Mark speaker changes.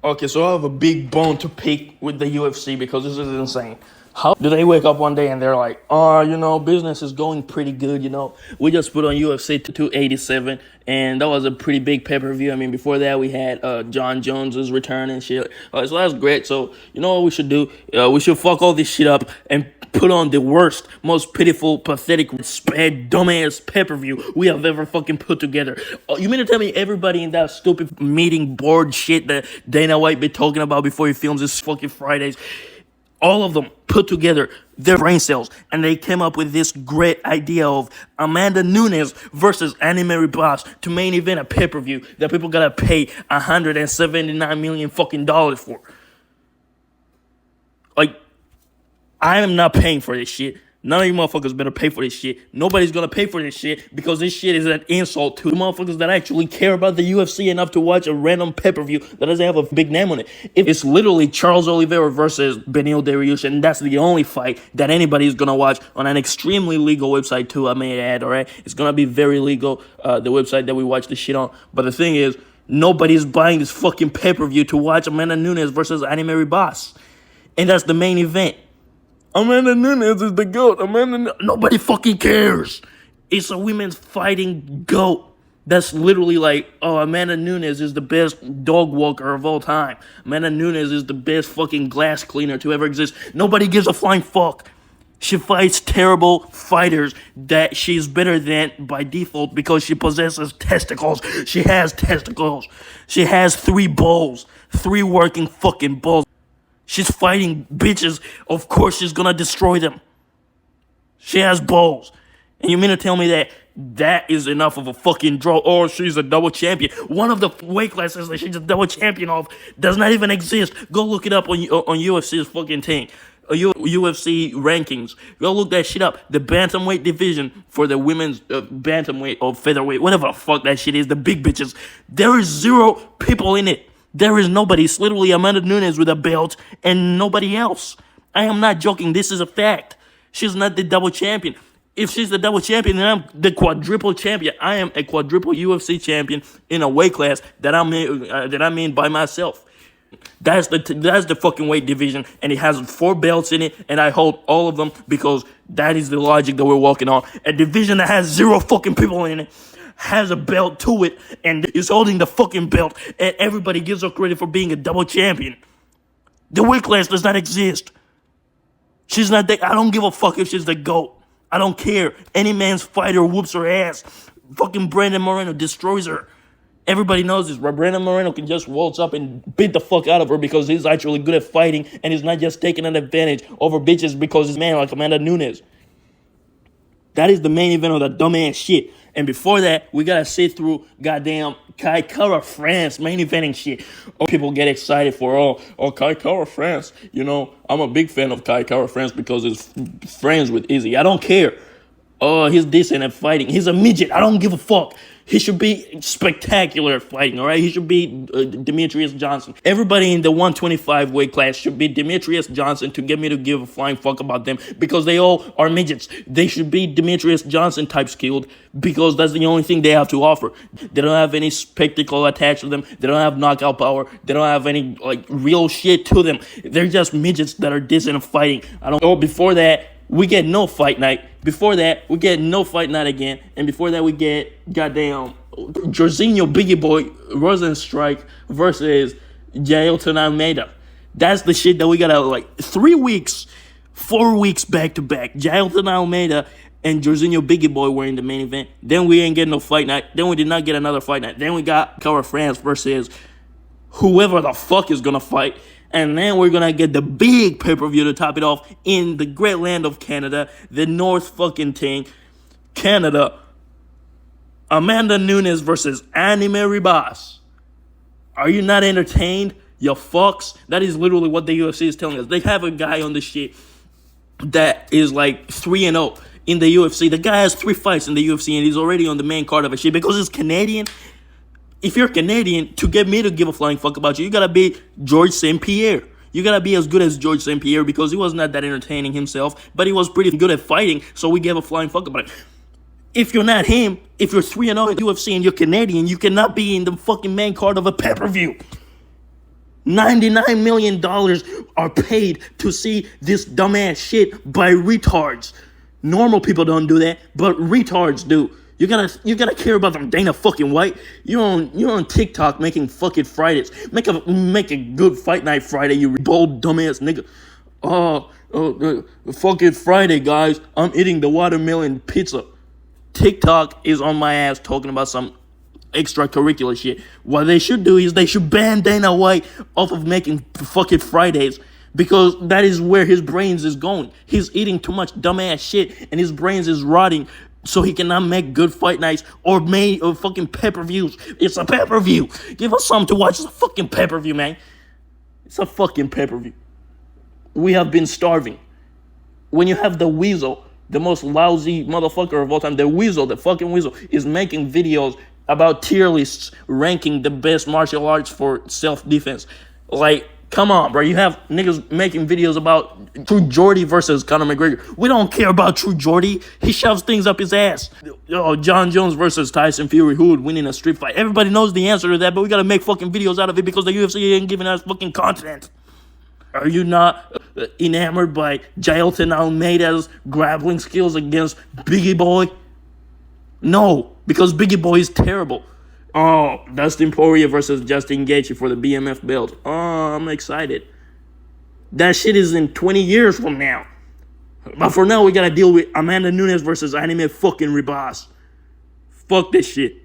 Speaker 1: Okay, so I have a big bone to pick with the UFC because this is insane. How do they wake up one day and they're like, oh, business is going pretty good, We just put on UFC 287, and that was a pretty big pay-per-view. I mean, before that, we had John Jones's return and shit. So that's great. So, you know what we should do? We should fuck all this shit up and put on the worst, most pitiful, pathetic, sped, dumbass pay-per-view we have ever fucking put together. You mean to tell me everybody in that stupid meeting board shit that Dana White been talking about before he films his fucking Fridays, all of them put together their brain cells, and they came up with this great idea of Amanda Nunes versus Annie Mary Boss to main event a pay-per-view that people gotta pay $179 million fucking dollars for. Like, I am not paying for this shit. None of you motherfuckers better pay for this shit. Nobody's gonna pay for this shit because this shit is an insult to the motherfuckers that actually care about the UFC enough to watch a random pay-per-view that doesn't have a big name on it. It's literally Charles Oliveira versus Beneil Dariush, and that's the only fight that anybody's gonna watch on an extremely legal website too, I may add, alright? It's gonna be very legal, the website that we watch this shit on. But the thing is, nobody's buying this fucking pay-per-view to watch Amanda Nunes versus Annie Mary Boss. And that's the main event. Amanda Nunes is the GOAT. Nobody fucking cares. It's a women's fighting GOAT. That's literally like, oh, Amanda Nunes is the best dog walker of all time. Amanda Nunes is the best fucking glass cleaner to ever exist. Nobody gives a flying fuck. She fights terrible fighters that she's better than by default because she possesses testicles. She has testicles. She has 3 balls. 3 working fucking balls. She's fighting bitches. Of course she's gonna destroy them. She has balls. And you mean to tell me that is enough of a fucking draw? Or she's a double champion. One of the weight classes that she's a double champion of does not even exist. Go look it up on UFC's fucking thing. UFC rankings. Go look that shit up. The bantamweight division for the women's bantamweight or featherweight, whatever the fuck that shit is, the big bitches. There is 0 people in it. There is nobody. It's literally Amanda Nunes with a belt and nobody else. I am not joking. This is a fact. She's not the double champion. If she's the double champion, then I'm the quadruple champion. I am a quadruple UFC champion in a weight class that I'm in by myself. That's the fucking weight division, and it has 4 belts in it, and I hold all of them because that is the logic that we're walking on. A division that has 0 fucking people in it has a belt to it and is holding the fucking belt, and everybody gives her credit for being a double champion. The weight class does not exist. She's not I don't give a fuck if she's the GOAT. I don't care. Any man's fighter whoops her ass. Fucking Brandon Moreno destroys her. Everybody knows this. Brandon Moreno can just waltz up and beat the fuck out of her because he's actually good at fighting and he's not just taking an advantage over bitches because he's a man like Amanda Nunes. That is the main event of that dumbass shit. And before that, we gotta sit through goddamn Kai Kara France main eventing shit. Oh, people get excited for, Kai Kara France. I'm a big fan of Kai Kara France because he's friends with Izzy. I don't care. Oh, he's decent at fighting. He's a midget. I don't give a fuck. He should be spectacular at fighting, all right? He should be Demetrius Johnson. Everybody in the 125 weight class should be Demetrius Johnson to get me to give a flying fuck about them because they all are midgets. They should be Demetrius Johnson type skilled because that's the only thing they have to offer. They don't have any spectacle attached to them. They don't have knockout power. They don't have any real shit to them. They're just midgets that are decent at fighting. Before that, we get no fight night. Before that, we get no fight night again. And before that, we get goddamn Jorginho Biggie Boy Rosenstrike versus Jailton Almeida. That's the shit that we gotta 3 weeks, 4 weeks back to back. Jailton Almeida and Jorginho Biggie Boy were in the main event. Then we ain't getting no fight night. Then we did not get another fight night. Then we got Cara France versus whoever the fuck is gonna fight. And then we're gonna get the big pay-per-view to top it off in the great land of Canada, the North fucking thing, Canada. Amanda Nunes versus Annie Mary Boss. Are you not entertained, you fucks? That is literally what the UFC is telling us. They have a guy on the shit that is 3-0 in the UFC. The guy has 3 fights in the UFC and he's already on the main card of a shit because he's Canadian. If you're Canadian, to get me to give a flying fuck about you, you gotta be George St. Pierre. You gotta be as good as George St. Pierre because he was not that entertaining himself, but he was pretty good at fighting, so we gave a flying fuck about it. If you're not him, if you're 3-0 in UFC and you're Canadian, you cannot be in the fucking main card of a pay-per-view. $99 million are paid to see this dumbass shit by retards. Normal people don't do that, but retards do. You gotta care about them Dana fucking White. You're on TikTok making fucking Fridays. Make a good fight night Friday, you bold dumbass nigga. Fucking Friday, guys. I'm eating the watermelon pizza. TikTok is on my ass talking about some extracurricular shit. What they should do is they should ban Dana White off of making fucking Fridays, because that is where his brains is going. He's eating too much dumbass shit and his brains is rotting, so he cannot make good fight nights or fucking pay-per-views. It's a pay-per-view. Give us something to watch. It's a fucking pay-per-view, man. It's a fucking pay-per-view. We have been starving. When you have the Weasel, the most lousy motherfucker of all time, the fucking Weasel, is making videos about tier lists ranking the best martial arts for self-defense. Like, come on, bro. You have niggas making videos about True Jordy versus Conor McGregor. We don't care about True Jordy. He shoves things up his ass. John Jones versus Tyson Fury. Who would win in a street fight? Everybody knows the answer to that, but we gotta make fucking videos out of it because the UFC ain't giving us fucking content. Are you not enamored by Jailton Almeida's grappling skills against Biggie Boy? No, because Biggie Boy is terrible. Oh, Dustin Poirier versus Justin Gaethje for the BMF belt. Oh, I'm excited. That shit is in 20 years from now. But for now, we gotta deal with Amanda Nunes versus Anime fucking Ribas. Fuck this shit.